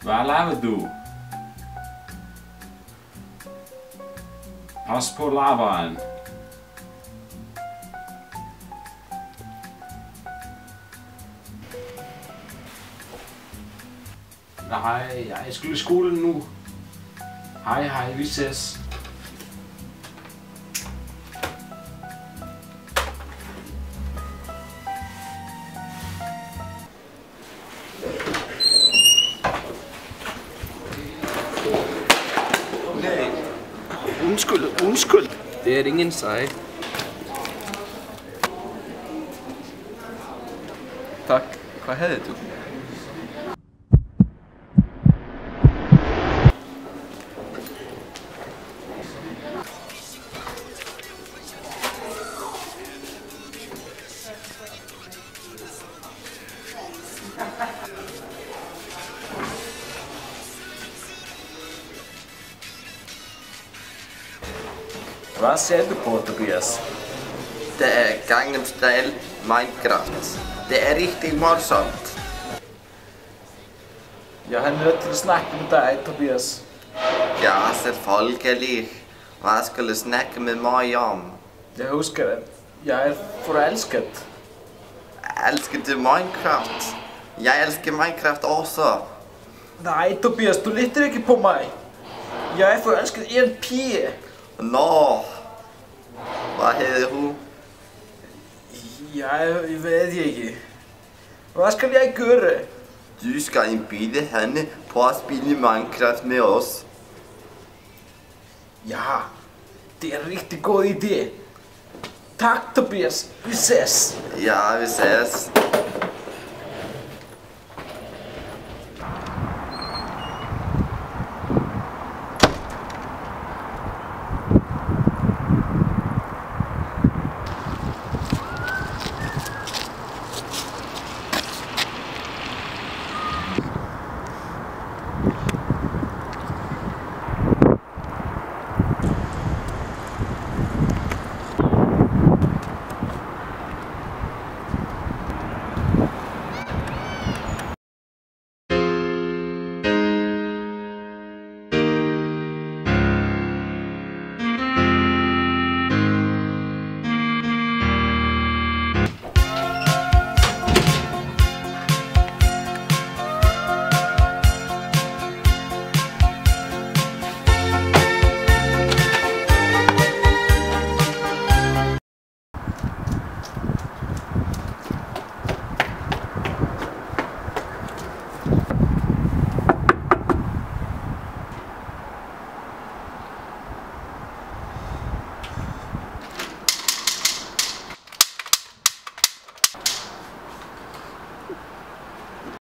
Hvad laver du? Pas på lavaen. Nej, jeg skulle i skole nu. Hej, vi ses. Nej. Undskyld. Det er ingen sag. Tak. Hvad havde du? Hvad ser du på, Tobias? Det er Gangnam Style Minecraft. Det er rigtig morsomt. Jeg har nødt til at snakke med dig, Tobias. Ja, selvfølgelig. Hvad skal du snakke med mig om? Jeg husker, at jeg er forelsket. Elsker du Minecraft? Jeg elsker Minecraft også. Nej, Tobias, du lytter ikke på mig. Jeg er forelsket i en pige. Nå. Hvad hedder hun? Jeg ved ikke. Hvad skal jeg gøre? Du skal indbyde hende på at spille Minecraft med os. Ja, det er en rigtig god idé. Tak, Tobias. Vi ses. Ja, vi ses.